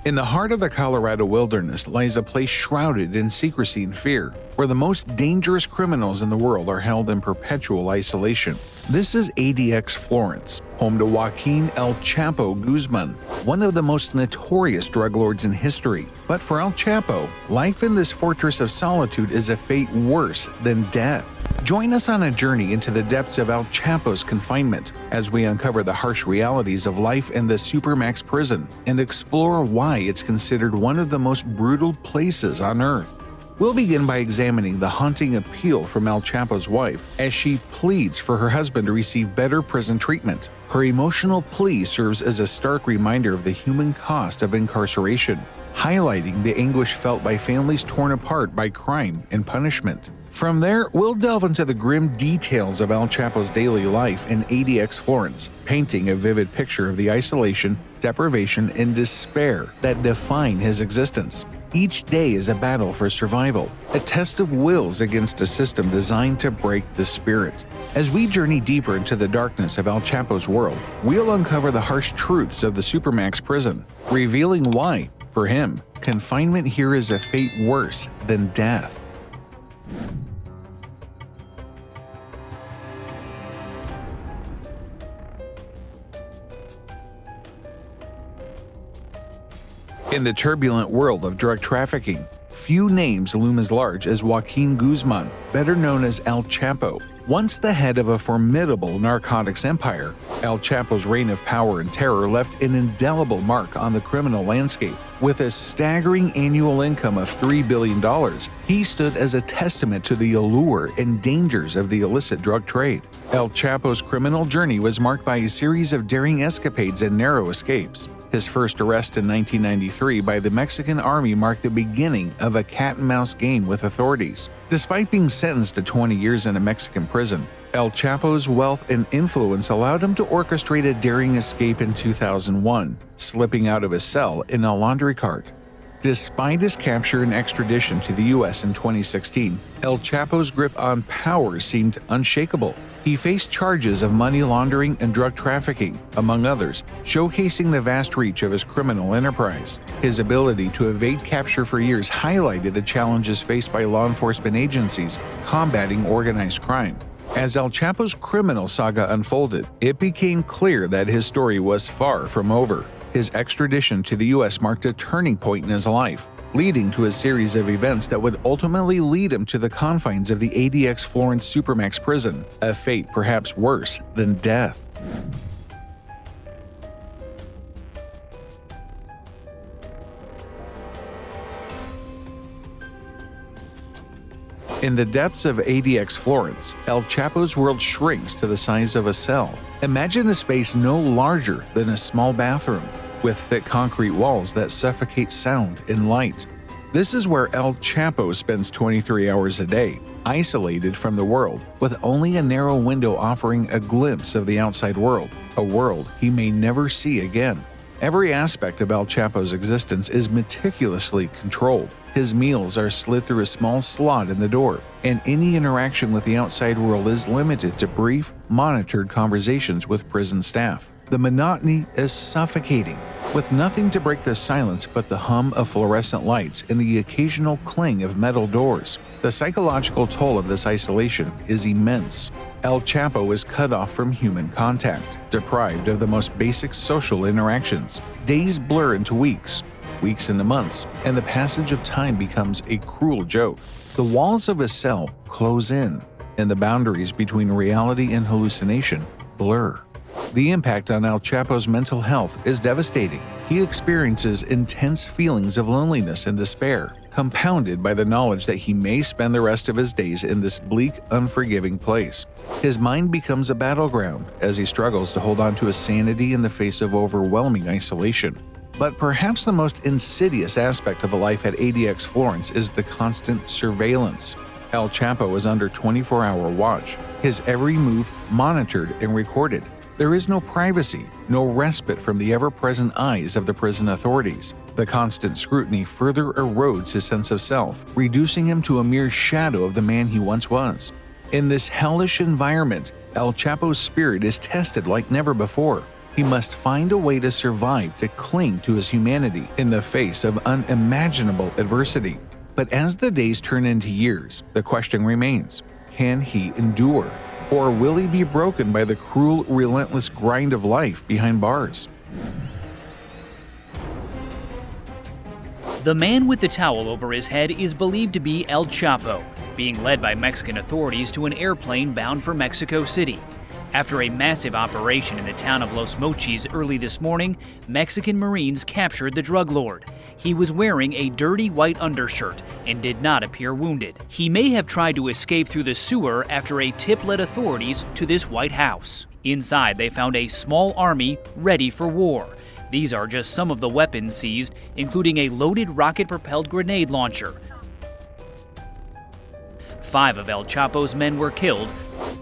In the heart of the Colorado wilderness lies a place shrouded in secrecy and fear, where the most dangerous criminals in the world are held in perpetual isolation. This is ADX Florence, home to Joaquin El Chapo Guzman, one of the most notorious drug lords in history. But for El Chapo, life in this fortress of solitude is a fate worse than death. Join us on a journey into the depths of El Chapo's confinement as we uncover the harsh realities of life in the Supermax prison and explore why it's considered one of the most brutal places on earth. We'll begin by examining the haunting appeal from El Chapo's wife as she pleads for her husband to receive better prison treatment. Her emotional plea serves as a stark reminder of the human cost of incarceration, highlighting the anguish felt by families torn apart by crime and punishment. From there, we'll delve into the grim details of El Chapo's daily life in ADX Florence, painting a vivid picture of the isolation, deprivation, and despair that define his existence. Each day is a battle for survival, a test of wills against a system designed to break the spirit. As we journey deeper into the darkness of El Chapo's world, we'll uncover the harsh truths of the Supermax prison, revealing why, for him, confinement here is a fate worse than death. In the turbulent world of drug trafficking, few names loom as large as Joaquin Guzman, better known as El Chapo. Once the head of a formidable narcotics empire, El Chapo's reign of power and terror left an indelible mark on the criminal landscape. With a staggering annual income of $3 billion, he stood as a testament to the allure and dangers of the illicit drug trade. El Chapo's criminal journey was marked by a series of daring escapades and narrow escapes. His first arrest in 1993 by the Mexican army marked the beginning of a cat-and-mouse game with authorities. Despite being sentenced to 20 years in a Mexican prison, El Chapo's wealth and influence allowed him to orchestrate a daring escape in 2001, slipping out of his cell in a laundry cart. Despite his capture and extradition to the U.S. in 2016, El Chapo's grip on power seemed unshakable. He faced charges of money laundering and drug trafficking, among others, showcasing the vast reach of his criminal enterprise. His ability to evade capture for years highlighted the challenges faced by law enforcement agencies combating organized crime. As El Chapo's criminal saga unfolded, it became clear that his story was far from over. His extradition to the U.S. marked a turning point in his life, leading to a series of events that would ultimately lead him to the confines of the ADX Florence Supermax prison, a fate perhaps worse than death. In the depths of ADX Florence, El Chapo's world shrinks to the size of a cell. Imagine a space no larger than a small bathroom, with thick concrete walls that suffocate sound and light. This is where El Chapo spends 23 hours a day, isolated from the world, with only a narrow window offering a glimpse of the outside world, a world he may never see again. Every aspect of El Chapo's existence is meticulously controlled. His meals are slid through a small slot in the door, and any interaction with the outside world is limited to brief, monitored conversations with prison staff. The monotony is suffocating, with nothing to break the silence but the hum of fluorescent lights and the occasional clang of metal doors. The psychological toll of this isolation is immense. El Chapo is cut off from human contact, deprived of the most basic social interactions. Days blur into weeks, weeks into months, and the passage of time becomes a cruel joke. The walls of his cell close in, and the boundaries between reality and hallucination blur. The impact on El Chapo's mental health is devastating. He experiences intense feelings of loneliness and despair, compounded by the knowledge that he may spend the rest of his days in this bleak, unforgiving place. His mind becomes a battleground as he struggles to hold on to his sanity in the face of overwhelming isolation. But perhaps the most insidious aspect of a life at ADX Florence is the constant surveillance. El Chapo is under 24-hour watch, his every move monitored and recorded. There is no privacy, no respite from the ever-present eyes of the prison authorities. The constant scrutiny further erodes his sense of self, reducing him to a mere shadow of the man he once was. In this hellish environment, El Chapo's spirit is tested like never before. He must find a way to survive, to cling to his humanity in the face of unimaginable adversity. But as the days turn into years, the question remains, can he endure? Or will he be broken by the cruel, relentless grind of life behind bars? The man with the towel over his head is believed to be El Chapo, being led by Mexican authorities to an airplane bound for Mexico City. After a massive operation in the town of Los Mochis early this morning, Mexican Marines captured the drug lord. He was wearing a dirty white undershirt and did not appear wounded. He may have tried to escape through the sewer after a tip led authorities to this White House. Inside, they found a small army ready for war. These are just some of the weapons seized, including a loaded rocket-propelled grenade launcher. 5 of El Chapo's men were killed.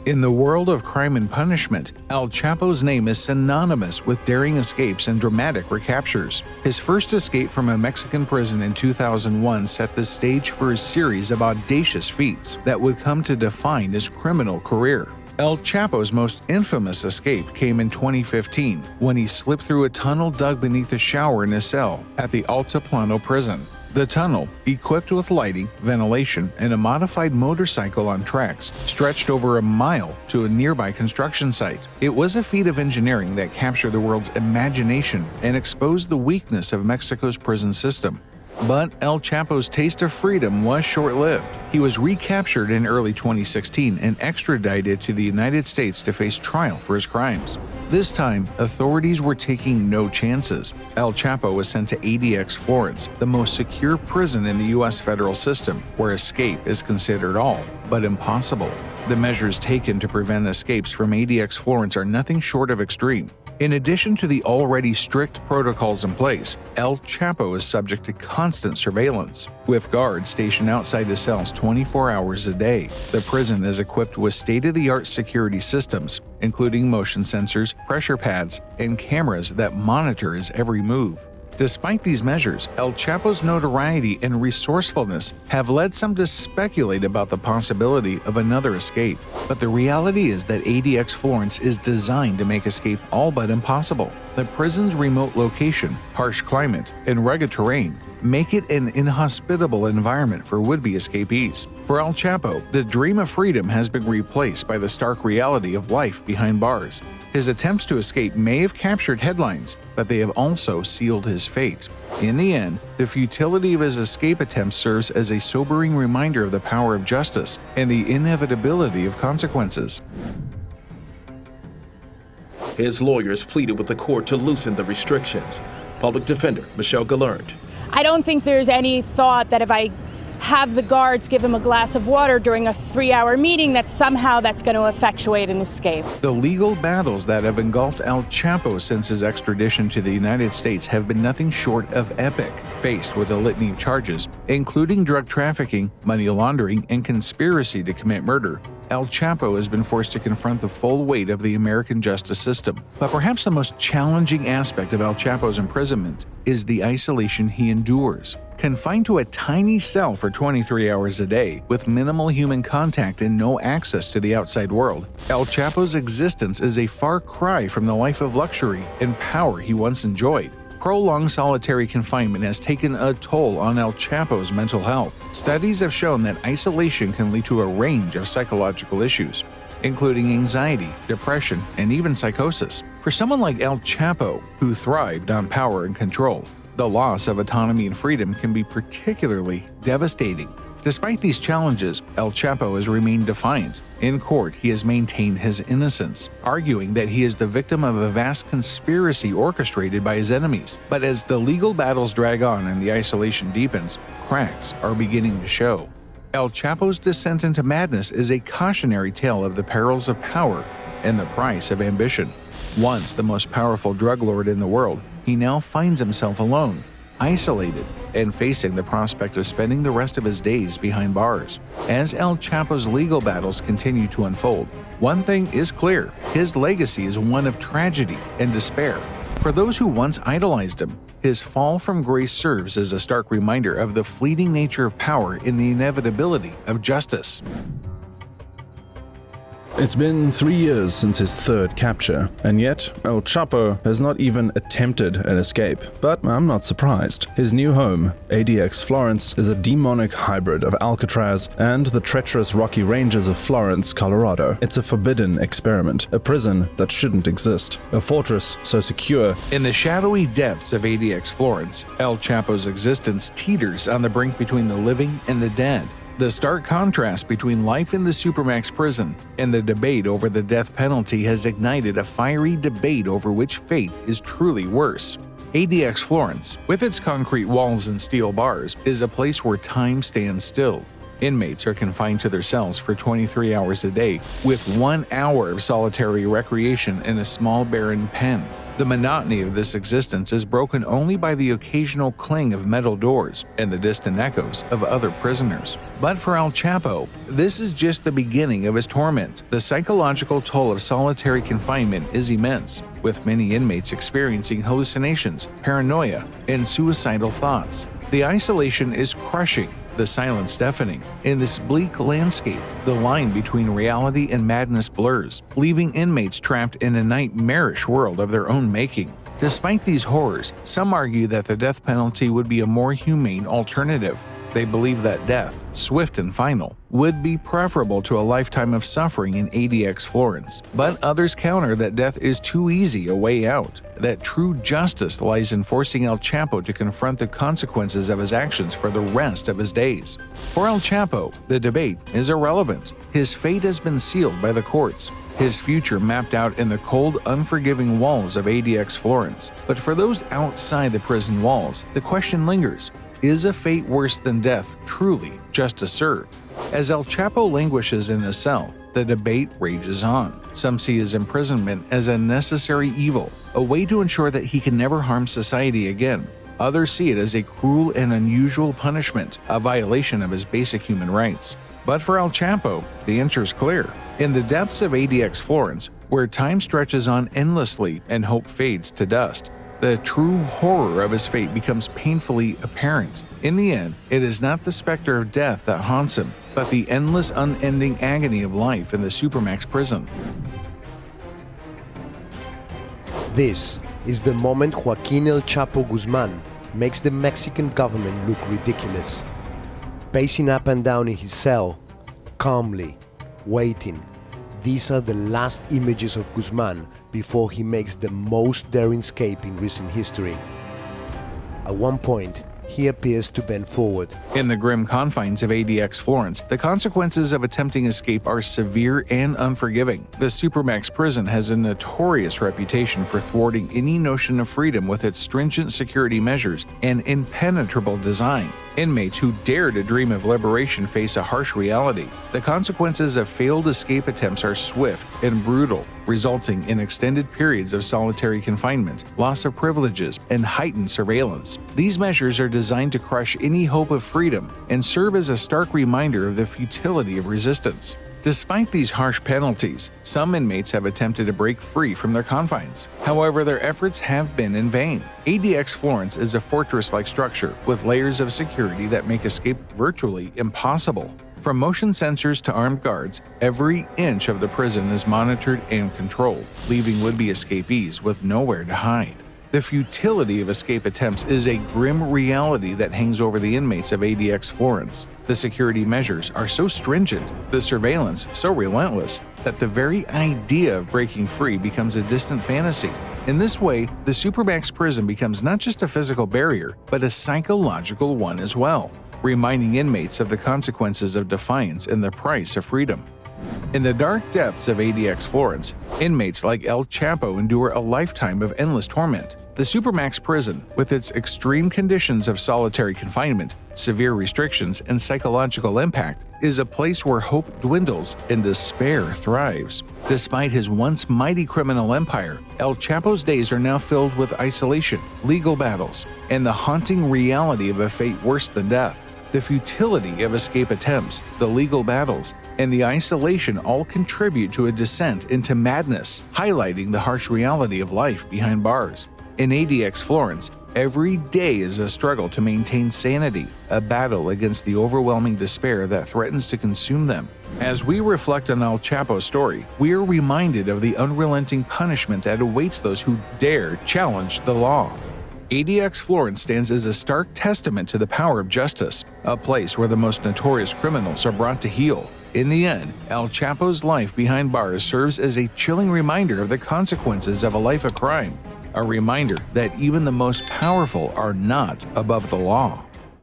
In the world of crime and punishment, El Chapo's name is synonymous with daring escapes and dramatic recaptures. His first escape from a Mexican prison in 2001 set the stage for a series of audacious feats that would come to define his criminal career. El Chapo's most infamous escape came in 2015 when he slipped through a tunnel dug beneath a shower in his cell at the Altiplano prison. The tunnel, equipped with lighting, ventilation, and a modified motorcycle on tracks, stretched over a mile to a nearby construction site. It was a feat of engineering that captured the world's imagination and exposed the weakness of Mexico's prison system. But El Chapo's taste of freedom was short-lived. He was recaptured in early 2016 and extradited to the United States to face trial for his crimes. This time, authorities were taking no chances. El Chapo was sent to ADX Florence, the most secure prison in the U.S. federal system, where escape is considered all but impossible. The measures taken to prevent escapes from ADX Florence are nothing short of extreme. In addition to the already strict protocols in place, El Chapo is subject to constant surveillance, with guards stationed outside his cells 24 hours a day. The prison is equipped with state-of-the-art security systems, including motion sensors, pressure pads, and cameras that monitor his every move. Despite these measures, El Chapo's notoriety and resourcefulness have led some to speculate about the possibility of another escape. But the reality is that ADX Florence is designed to make escape all but impossible. The prison's remote location, harsh climate, and rugged terrain make it an inhospitable environment for would-be escapees. For El Chapo, the dream of freedom has been replaced by the stark reality of life behind bars. His attempts to escape may have captured headlines, but they have also sealed his fate. In the end, the futility of his escape attempts serves as a sobering reminder of the power of justice and the inevitability of consequences. His lawyers pleaded with the court to loosen the restrictions. Public Defender Michelle Gallant. I don't think there's any thought that if I have the guards give him a glass of water during a 3-hour meeting that somehow that's going to effectuate an escape. The legal battles that have engulfed El Chapo since his extradition to the United States have been nothing short of epic. Faced with a litany of charges, including drug trafficking, money laundering, and conspiracy to commit murder, El Chapo has been forced to confront the full weight of the American justice system. But perhaps the most challenging aspect of El Chapo's imprisonment is the isolation he endures. Confined to a tiny cell for 23 hours a day, with minimal human contact and no access to the outside world, El Chapo's existence is a far cry from the life of luxury and power he once enjoyed. Prolonged solitary confinement has taken a toll on El Chapo's mental health. Studies have shown that isolation can lead to a range of psychological issues, including anxiety, depression, and even psychosis. For someone like El Chapo, who thrived on power and control, the loss of autonomy and freedom can be particularly devastating. Despite these challenges, El Chapo has remained defiant. In court, he has maintained his innocence, arguing that he is the victim of a vast conspiracy orchestrated by his enemies. But as the legal battles drag on and the isolation deepens, cracks are beginning to show. El Chapo's descent into madness is a cautionary tale of the perils of power and the price of ambition. Once the most powerful drug lord in the world, he now finds himself alone, isolated, and facing the prospect of spending the rest of his days behind bars. As El Chapo's legal battles continue to unfold, one thing is clear: his legacy is one of tragedy and despair. For those who once idolized him, his fall from grace serves as a stark reminder of the fleeting nature of power and the inevitability of justice. It's been 3 years since his third capture, and yet El Chapo has not even attempted an escape. But I'm not surprised. His new home, ADX Florence, is a demonic hybrid of Alcatraz and the treacherous rocky ranges of Florence, Colorado. It's a forbidden experiment, a prison that shouldn't exist, a fortress so secure. In the shadowy depths of ADX Florence, El Chapo's existence teeters on the brink between the living and the dead. The stark contrast between life in the Supermax prison and the debate over the death penalty has ignited a fiery debate over which fate is truly worse. ADX Florence, with its concrete walls and steel bars, is a place where time stands still. Inmates are confined to their cells for 23 hours a day, with 1 hour of solitary recreation in a small barren pen. The monotony of this existence is broken only by the occasional clang of metal doors and the distant echoes of other prisoners. But for El Chapo, this is just the beginning of his torment. The psychological toll of solitary confinement is immense, with many inmates experiencing hallucinations, paranoia, and suicidal thoughts. The isolation is crushing, the silence deafening. In this bleak landscape, the line between reality and madness blurs, leaving inmates trapped in a nightmarish world of their own making. Despite these horrors, some argue that the death penalty would be a more humane alternative. They believe that death, swift and final, would be preferable to a lifetime of suffering in ADX Florence. But others counter that death is too easy a way out, that true justice lies in forcing El Chapo to confront the consequences of his actions for the rest of his days. For El Chapo, the debate is irrelevant. His fate has been sealed by the courts, his future mapped out in the cold, unforgiving walls of ADX Florence. But for those outside the prison walls, the question lingers: is a fate worse than death truly justice served? As El Chapo languishes in his cell, the debate rages on. Some see his imprisonment as a necessary evil, a way to ensure that he can never harm society again. Others see it as a cruel and unusual punishment, a violation of his basic human rights. But for El Chapo, the answer is clear. In the depths of ADX Florence, where time stretches on endlessly and hope fades to dust, the true horror of his fate becomes painfully apparent. In the end, it is not the specter of death that haunts him, but the endless, unending agony of life in the Supermax prison. This is the moment Joaquin El Chapo Guzman makes the Mexican government look ridiculous. Pacing up and down in his cell, calmly, waiting. These are the last images of Guzman before he makes the most daring escape in recent history. At one point, he appears to bend forward. In the grim confines of ADX Florence, the consequences of attempting escape are severe and unforgiving. The Supermax prison has a notorious reputation for thwarting any notion of freedom with its stringent security measures and impenetrable design. Inmates who dare to dream of liberation face a harsh reality. The consequences of failed escape attempts are swift and brutal, resulting in extended periods of solitary confinement, loss of privileges, and heightened surveillance. These measures are designed to crush any hope of freedom and serve as a stark reminder of the futility of resistance. Despite these harsh penalties, some inmates have attempted to break free from their confines. However, their efforts have been in vain. ADX Florence is a fortress-like structure with layers of security that make escape virtually impossible. From motion sensors to armed guards, every inch of the prison is monitored and controlled, leaving would-be escapees with nowhere to hide. The futility of escape attempts is a grim reality that hangs over the inmates of ADX Florence. The security measures are so stringent, the surveillance so relentless, that the very idea of breaking free becomes a distant fantasy. In this way, the Supermax prison becomes not just a physical barrier, but a psychological one as well, reminding inmates of the consequences of defiance and the price of freedom. In the dark depths of ADX Florence, inmates like El Chapo endure a lifetime of endless torment. The Supermax prison, with its extreme conditions of solitary confinement, severe restrictions, and psychological impact, is a place where hope dwindles and despair thrives. Despite his once mighty criminal empire, El Chapo's days are now filled with isolation, legal battles, and the haunting reality of a fate worse than death. The futility of escape attempts, the legal battles, and the isolation all contribute to a descent into madness, highlighting the harsh reality of life behind bars. In ADX Florence, Every day is a struggle to maintain sanity, a battle against the overwhelming despair that threatens to consume them. As we reflect on El Chapo's story, we are reminded of the unrelenting punishment that awaits those who dare challenge the law. ADX Florence stands as a stark testament to the power of justice, a place where the most notorious criminals are brought to heel. In the end, El Chapo's life behind bars serves as a chilling reminder of the consequences of a life of crime, a reminder that even the most powerful are not above the law.